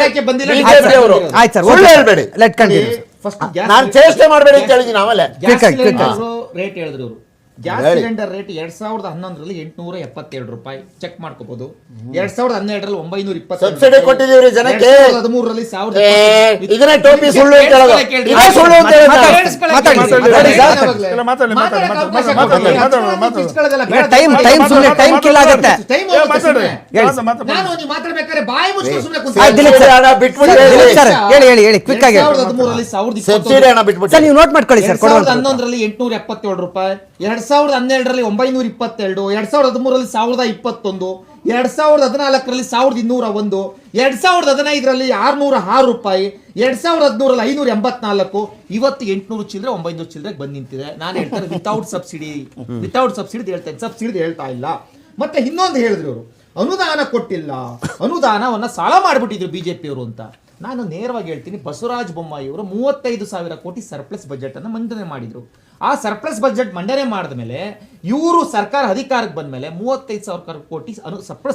ಇಲಾಖೆ ಬಂದಿಲ್ಲ. ಆಯ್ತು ಸರ್, ಸುಳ್ಳು ಹೇಳ್ಬೇಡಿ. Let continue. ನಾನು ಚೇಷ್ಟೆ ಮಾಡಬೇಡಿ ಅಂತ ಹೇಳಿದ್ದೀನಿ. ಆಮೇಲೆ ರೇಟ್ ಹೇಳಿದ್ರು ಇವರು. ಗ್ಯಾಸ್ ಸಿಲಿಂಡರ್ ರೇಟ್ 2011ರಲ್ಲಿ 872 ರೂಪಾಯಿ ಚೆಕ್ ಮಾಡ್ಕೋಬಹುದು. 2012ರಲ್ಲಿ 920 ಸಬ್ಸಿಡಿ ಕೊಟ್ಟಿದೀವ್ರಿ ಜನಕ್ಕೆ. 2013ರಲ್ಲಿ 1000. ಇದನ್ನೇ ಟೋಪಿ ಸುಳ್ಳು ಅಂತ ಹೇಳೋದು. ಇದೇ ಸುಳ್ಳು ಅಂತ ಹೇಳೋದು. ಟೈಮ್ ಕಿಲ್ ಆಗುತ್ತೆ. ಮಾತಾಡ್ಬೇಕಾದ್ರೆ ಬಾಯಿ ಮುಚ್ಕೊಂಡು ಸುಮ್ಮನೆ ಹೇಳಿ ಕ್ವಿಕ್ ಆಗಿ. 2013ರಲ್ಲಿ 1020. ಸಬ್ಸಿಡಿ ಹಣ ಬಿಟ್ಬಿಟ್ಟು ಸರ್ ನೀವು ನೋಟ್ ಮಾಡ್ಕೊಳ್ಳಿ ಸರ್. 2011ರಲ್ಲಿ 877 ರೂಪಾಯಿ, 2012ರಲ್ಲಿ 922, 2013ರಲ್ಲಿ 1021, 2014ರಲ್ಲಿ 1201, 2015ರಲ್ಲಿ 606 ರೂಪಾಯಿ, 2013ರಲ್ಲಿ 584, ಇವತ್ತು 800 ಚಿಲ್ಲರೆ 900 ಚಿಲ್ಲರೆಗೆ ಬಂದು ನಿಂತಿದೆ. ನಾನು ಹೇಳ್ತಾರೆ ವಿತೌಟ್ ಸಬ್ಸಿಡಿ ಹೇಳ್ತೇನೆ, ಸಬ್ಸಿಡಿ ಹೇಳ್ತಾ ಇಲ್ಲ. ಮತ್ತೆ ಇನ್ನೊಂದು ಹೇಳಿದ್ರು ಇವರು, ಅನುದಾನ ಕೊಟ್ಟಿಲ್ಲ, ಅನುದಾನವನ್ನ ಸಾಲ ಮಾಡಿಬಿಟ್ಟಿದ್ರು ಬಿಜೆಪಿಯವರು ಅಂತ. ನಾನು ನೇರವಾಗಿ ಹೇಳ್ತೀನಿ, ಬಸವರಾಜ ಬೊಮ್ಮಾಯಿ ಅವರು 35,000 ಕೋಟಿ ಸರ್ಪ್ಲಸ್ ಬಜೆಟ್ ಅನ್ನು ಮಂಡನೆ ಮಾಡಿದ್ರು. ಆ ಸರ್ಪ್ಲಸ್ ಬಜೆಟ್ ಮಂಡನೆ ಮಾಡಿದ ಮೇಲೆ ಇವರು ಸರ್ಕಾರ ಅಧಿಕಾರಕ್ಕೆ ಬಂದ ಮೇಲೆ 35,000 ಕೋಟಿ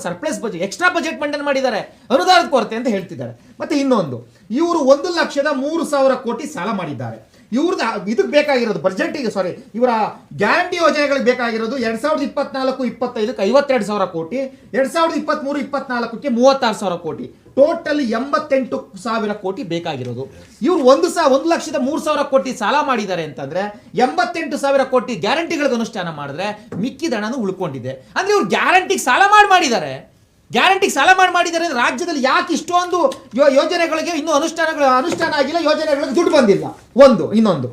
ಸರ್ಪ್ಲಸ್ ಬಜೆಟ್, ಎಕ್ಸ್ಟ್ರಾ ಬಜೆಟ್ ಮಂಡನೆ ಮಾಡಿದ್ದಾರೆ, ಅನುದಾನದ ಕೊರತೆ ಅಂತ ಹೇಳ್ತಿದ್ದಾರೆ. ಮತ್ತೆ ಇನ್ನೊಂದು, ಇವರು 1,03,000 ಕೋಟಿ ಸಾಲ ಮಾಡಿದ್ದಾರೆ. ಇವ್ರದ್ದು ಇದಕ್ಕೆ ಬೇಕಾಗಿರೋದು ಬಜೆಟಿಗೆ, ಇವರ ಗ್ಯಾರಂಟಿ ಯೋಜನೆಗಳಿಗೆ ಬೇಕಾಗಿರೋದು 2024-25ಕ್ಕೆ 52,000 ಕೋಟಿ, 2023-24ಕ್ಕೆ 36,000 ಕೋಟಿ, ಟೋಟಲ್ 88,000 ಕೋಟಿ ಬೇಕಾಗಿರೋದು. ಇವ್ರು 1,03,000 ಕೋಟಿ ಸಾಲ ಮಾಡಿದ್ದಾರೆ ಅಂತಂದ್ರೆ 88,000 ಕೋಟಿ ಗ್ಯಾರಂಟಿಗಳಿಗೆ ಅನುಷ್ಠಾನ ಮಾಡಿದ್ರೆ ಮಿಕ್ಕಿದ ಹಣನೂ ಉಳ್ಕೊಂಡಿದೆ. ಅಂದ್ರೆ ಇವ್ರು ಗ್ಯಾರಂಟಿಗೆ ಸಾಲ ಮಾಡಿದ್ದಾರೆ. ಗ್ಯಾರಂಟಿಗೆ ಸಾಲ ಮಾಡಿದ್ದಾರೆ. ರಾಜ್ಯದಲ್ಲಿ ಯಾಕೆ ಇಷ್ಟೊಂದು ಯೋಜನೆಗಳಿಗೆ ಇನ್ನೂ ಅನುಷ್ಠಾನ ಆಗಿಲ್ಲ, ಯೋಜನೆಗಳಿಗೆ ದುಡ್ಡು ಬಂದಿಲ್ಲ? ಇನ್ನೊಂದು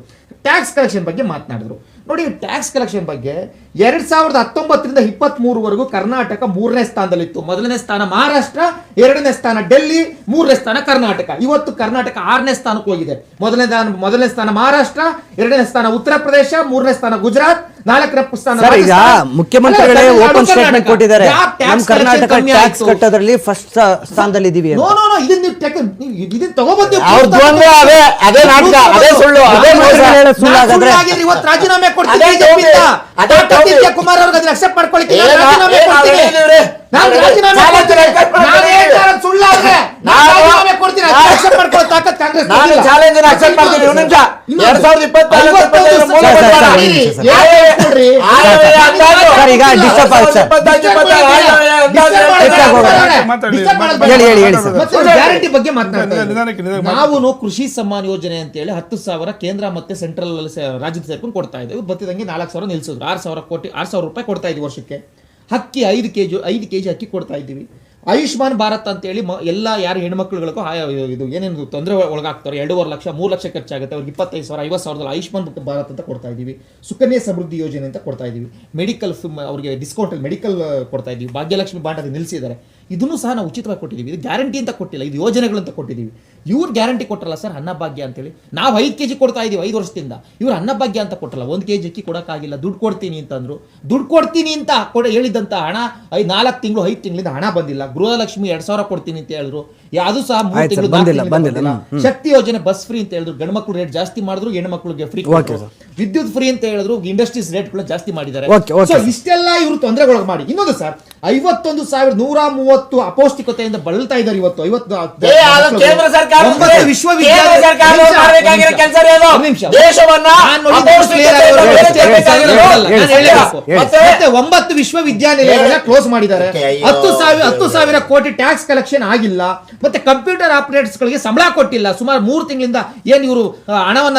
ಟ್ಯಾಕ್ಸ್ ಕಲೆಕ್ಷನ್ ಬಗ್ಗೆ ಮಾತನಾಡಿದ್ರು. ನೋಡಿ, ಟ್ಯಾಕ್ಸ್ ಕಲೆಕ್ಷನ್ ಬಗ್ಗೆ 2019ರಿಂದ 23ವರೆಗೂ ಕರ್ನಾಟಕ 3ನೇ ಸ್ಥಾನದಲ್ಲಿತ್ತು. 1ನೇ ಸ್ಥಾನ ಮಹಾರಾಷ್ಟ್ರ, 2ನೇ ಸ್ಥಾನ ಡೆಲ್ಲಿ, 3ನೇ ಸ್ಥಾನ ಕರ್ನಾಟಕ. ಇವತ್ತು ಕರ್ನಾಟಕ 6ನೇ ಸ್ಥಾನಕ್ಕೆ ಹೋಗಿದೆ. ಮೊದಲನೇ ಸ್ಥಾನ ಮಹಾರಾಷ್ಟ್ರ, 2ನೇ ಸ್ಥಾನ ಉತ್ತರ ಪ್ರದೇಶ, 3ನೇ ಸ್ಥಾನ ಗುಜರಾತ್, 4ನೇ ಸ್ಥಾನ. ಈಗ ಮುಖ್ಯಮಂತ್ರಿಗಳೇ ಓಪನ್ ಸ್ಟೇಟ್ಮೆಂಟ್ ಕೊಟ್ಟಿದ್ದಾರೆ, ನಮ್ಮ ಕರ್ನಾಟಕ ಟ್ಯಾಕ್ಸ್ ಕಟ್ಟೋದ್ರಲ್ಲಿ ಫಸ್ಟ್ ಸ್ಥಾನದಲ್ಲಿ ಇದೀವಿ. ಇದನ್ನ ತಗೋಬಂದು ಇವತ್ತು ರಾಜೀನಾಮೆ ಕೊಡ್ತೀನಿ. ಕುಮಾರ್ ಅವ್ರಿಗೆ ಅದನ್ನ ಅಕ್ಸೆಪ್ಟ್ ಮಾಡ್ಕೊಳ್ಳಿಕ್ಕೆ ರಾಜೀನಾಮೆ ಕೊಡ್ತೀನಿ. ನಾನು ರಾಜೀನಾಮೆ ಸುಳ್ಳಾದ್ರೆ ರಾಜೀನಾಮೆ ಕೊಡ್ತೀನಿ. ಅಕ್ಸೆಪ್ಟ್ ಮಾಡ್ಕೊಳ್ಳೋ ತಾಕತ್ ಕಾಂಗ್ರೆಸ್. ನಾನು ಚಾಲೆಂಜ್ ಅಕ್ಸೆಪ್ಟ್ ಮಾಡ್ತೀನಿ. 2027 ಗ್ಯಾರಂಟಿ ಬಗ್ಗೆ ಮಾತನಾಡ್ತಾರೆ. ನಾವು ಕೃಷಿ ಸಮ್ಮಾನ್ ಯೋಜನೆ ಅಂತ ಹೇಳಿ 10,000 ಕೇಂದ್ರ ಮತ್ತೆ ಸೆಂಟ್ರಲ್ ರಾಜ್ಯದ ಸೇರ್ಕೊಂಡು ಕೊಡ್ತಾ ಇದ್ದೇವೆ. ಬತ್ತಿದಂಗೆ 4,000 ನಿಲ್ಸಿದ್ರು. 6,000 ಕೋಟಿ, 6,000 ರೂಪಾಯಿ ಕೊಡ್ತಾ ಇದ್ದೀವಿ ವರ್ಷಕ್ಕೆ. ಅಕ್ಕಿ 5 ಕೆಜಿ ಅಕ್ಕಿ ಕೊಡ್ತಾ ಇದ್ದೀವಿ. ಆಯುಷ್ಮಾನ್ ಭಾರತ್ ಅಂತೇಳಿ ಎಲ್ಲ ಯಾರು ಹೆಣ್ಮಕ್ಳುಗಳಿಗೂ ಇದು ಏನೇನು ತೊಂದರೆ ಒಳಗಾಗ್ತಾರೆ, 2.5 ಲಕ್ಷ 3 ಲಕ್ಷ ಖರ್ಚಾಗುತ್ತೆ, ಅವ್ರಿಗೆ 25,000 50,000 ಆಯುಷ್ಮಾನ್ ಭಾರತ್ ಅಂತ ಕೊಡ್ತಾ ಇದ್ದೀವಿ. ಸುಕನ್ಯಾ ಸಮೃದ್ಧಿ ಯೋಜನೆ ಅಂತ ಕೊಡ್ತಾ ಇದ್ದೀವಿ. ಮೆಡಿಕಲ್ ಅವರಿಗೆ ಡಿಸ್ಕೌಂಟಲ್ಲಿ ಮೆಡಿಕಲ್ ಕೊಡ್ತಾ ಇದ್ದೀವಿ. ಭಾಗ್ಯಲಕ್ಷ್ಮಿ ಬಾಂಡ್ ಅದು ನಿಲ್ಲಿಸಿದ್ದಾರೆ. ಇದನ್ನು ಸಹ ನಾವು ಉಚಿತವಾಗಿ ಕೊಟ್ಟಿದ್ದೀವಿ. ಇದು ಗ್ಯಾರಂಟಿ ಅಂತ ಕೊಟ್ಟಿಲ್ಲ, ಇದು ಯೋಜನೆಗಳು ಅಂತ ಕೊಟ್ಟಿದ್ದೀವಿ. ಇವ್ರು ಗ್ಯಾರಂಟಿ ಕೊಟ್ಟರಲ್ಲ ಸರ್, ಅನ್ನಭಾಗ್ಯ ಅಂತೇಳಿ. ನಾವು 5 ಕೆಜಿ ಕೊಡ್ತಾ ಇದ್ದೀವಿ 5 ವರ್ಷದಿಂದ. ಇವ್ರು ಅನ್ನಭಾಗ್ಯ ಅಂತ ಕೊಟ್ಟರಲ್ಲ, 1 ಕೆಜಿ ಅಕ್ಕಿ ಕೊಡೋಕ್ಕಾಗಿಲ್ಲ. ದುಡ್ಡು ಕೊಡ್ತೀನಿ ಅಂತಂದ್ರು. ದುಡ್ಡು ಕೊಡ್ತೀನಿ ಅಂತ ಹೇಳಿದಂಥ ಹಣ 4 ತಿಂಗಳು 5 ತಿಂಗಳಿಂದ ಹಣ ಬಂದಿಲ್ಲ. ಗೃಹಲಕ್ಷ್ಮಿ 2,000 ಕೊಡ್ತೀನಿ ಅಂತ ಹೇಳಿದ್ರು, ಅದು ಸಹ 3 ತಿಂಗಳು ಬಂದಿಲ್ಲ. ಶಕ್ತಿ ಯೋಜನೆ ಬಸ್ ಫ್ರೀ ಅಂತ ಹೇಳಿದ್ರು, ಗಂಡು ಮಕ್ಕಳು ರೇಟ್ ಜಾಸ್ತಿ ಮಾಡಿದ್ರು, ಹೆಣ್ಣು ಮಕ್ಕಳಿಗೆ ಫ್ರೀ. ವಿದ್ಯುತ್ ಫ್ರೀ ಅಂತ ಹೇಳಿದ್ರು, ಇಂಡಸ್ಟ್ರೀಸ್ ರೇಟ್ಗಳು ಜಾಸ್ತಿ ಮಾಡಿದ್ದಾರೆ. ಇಷ್ಟೆಲ್ಲ ಇವರು ತೊಂದರೆಗೊಳಗೆ ಮಾಡಿ. ಇನ್ನೊಂದು ಸರ್, 51,130 ಅಪೌಷ್ಟಿಕತೆಯಿಂದ ಬಳಲ್ತಾ ಇದ್ದಾರೆ ಇವತ್ತು. ಒಂಬತ್ತು ವಿಶ್ವವಿದ್ಯಾನಿಲಯಗಳನ್ನ ಕ್ಲೋಸ್ ಮಾಡಿದ್ದಾರೆ. 10,000 ಕೋಟಿ ಟ್ಯಾಕ್ಸ್ ಕಲೆಕ್ಷನ್ ಆಗಿಲ್ಲ. ಮತ್ತೆ ಕಂಪ್ಯೂಟರ್ ಆಪರೇಟರ್ಸ್ ಗಳಿಗೆ ಸಂಬಳ ಕೊಟ್ಟಿಲ್ಲ. ಸುಮಾರು 3 ತಿಂಗಳಿಂದ ಏನ್ ಇವರು ಹಣವನ್ನ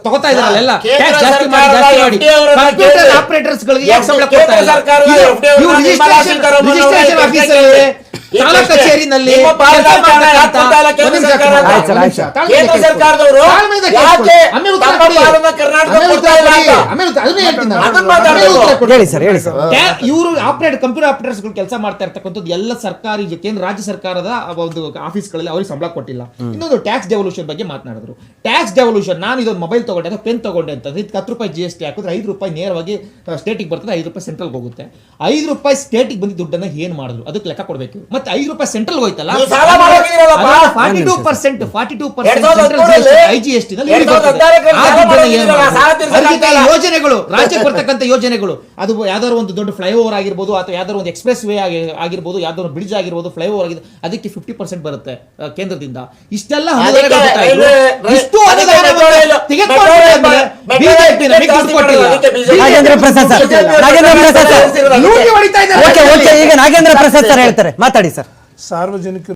ತಗೋತಾ ಇದಾರಲ್ಲ, ಟ್ಯಾಕ್ಸ್ ಜಾಸ್ತಿ ಮಾಡಿ ಕಂಪ್ಯೂಟರ್ ಆಪರೇಟರ್ಸ್ ಗಳಿಗೆ ಯಾಕೆ ಸಂಬಳ ಕೊಡ್ತಾ ಇಲ್ಲ? ರಿಜಿಸ್ಟ್ರೇಷನ್ ಆಫೀಸರ್ ಕಚೇರಿನಲ್ಲಿ ಇವರು ಕಂಪ್ಯೂಟರ್ ಆಪರೇಟರ್ಸ್ ಕೆಲಸ ಮಾಡ್ತಾ ಇರ್ತಕ್ಕಂಥದ್ದು ಎಲ್ಲ ಸರ್ಕಾರಿ ಕೇಂದ್ರ ರಾಜ್ಯ ಸರ್ಕಾರದ ಒಂದು ಆಫೀಸ್ಗಳಲ್ಲಿ ಅವ್ರಿಗೆ ಸಂಬಳ ಕೊಟ್ಟಿಲ್ಲ. ಇನ್ನೊಂದು ಟ್ಯಾಕ್ಸ್ ಡೆವಲ್ಯೂಷನ್ ಬಗ್ಗೆ ಮಾತನಾಡಿದ್ರು. ಟ್ಯಾಕ್ಸ್ ಡೆವಲ್ಯೂಷನ್, ನಾನು ಇದೊಂದು ಮೊಬೈಲ್ ತಗೊಂಡೆ ಅಥವಾ ಪೆನ್ ತಗೊಂಡೆ ಅಂತಂದ್ರೆ 10 ರೂಪಾಯಿ GST ಹಾಕಿದ್ರೆ 5 ರೂಪಾಯಿ ನೇರವಾಗಿ ಸ್ಟೇಟಿಗೆ ಬರ್ತದೆ, 5 ರೂಪಾಯಿ ಸೆಂಟ್ರಲ್ ಹೋಗುತ್ತೆ. 5 ರೂಪಾಯಿ ಸ್ಟೇಟಿಗೆ ಬಂದಿದ್ದ ದುಡ್ಡನ್ನ ಏನ್ ಮಾಡಿದ್ರು ಅದಕ್ಕೆ ಲೆಕ್ಕ ಕೊಡಬೇಕು. ಮತ್ತೆ ಮತ್ತೆ 5 ರೂಪಾಯಿ ಸೆಂಟ್ರಲ್ ಹೋಯ್ತಲ್ಲ, ನೀವು ಸಾಲ ಮಾಡೋಗಿದ್ದೀರಲ್ಲಪ್ಪ. 42% IGST ನಲ್ಲಿ ಯೋಜನೆಗಳು ರಾಜ್ಯಕ್ಕೆ ಬರ್ತಕ್ಕಂಥ ಯೋಜನೆಗಳು ಅದು ಯಾವ್ದಾದ್ರು ಒಂದು ದೊಡ್ಡ ಫ್ಲೈಓವರ್ ಆಗಿರ್ಬೋದು ಅಥವಾ ಯಾವ್ದಾದ್ರು ಒಂದು ಎಕ್ಸ್ಪ್ರೆಸ್ ವೇ ಆಗಿರ್ಬೋದು, ಯಾವ್ದಾದ್ರು ಬ್ರಿಡ್ಜ್ ಆಗಿರ್ಬೋದು, ಫ್ಲೈಓವರ್ ಆಗಿದೆ, ಅದಕ್ಕೆ 50% ಬರುತ್ತೆ ಕೇಂದ್ರದಿಂದ. ಇಷ್ಟೆಲ್ಲ ಅನುದಾನಗಳು ಬರ್ತಾ ಇದ್ರು. ಇಷ್ಟು ಅನುದಾನವನ್ನು ತೆಗೆದುಕೊಂಡು ಬಿಜೆಪಿ ನಮಗೆ ದುಡ್ಡು ಕೊಟ್ಟಿಲ್ಲ. ನಾಗೇಂದ್ರ ಪ್ರಸಾದ್ ಸರ್, ನಾಗೇಂದ್ರ ಪ್ರಸಾದ್ ಸರ್, ಲೂಟಿ ಹೊಡಿತಾ ಇದ್ದಾರೆ. ಓಕೆ, ಈಗ ನಾಗೇಂದ್ರ ಪ್ರಸಾದ್ ಸರ್ ಹೇಳ್ತಾರೆ, ಮಾತಾಡಿ ಸರ್. ಸಾರ್ವಜನಿಕ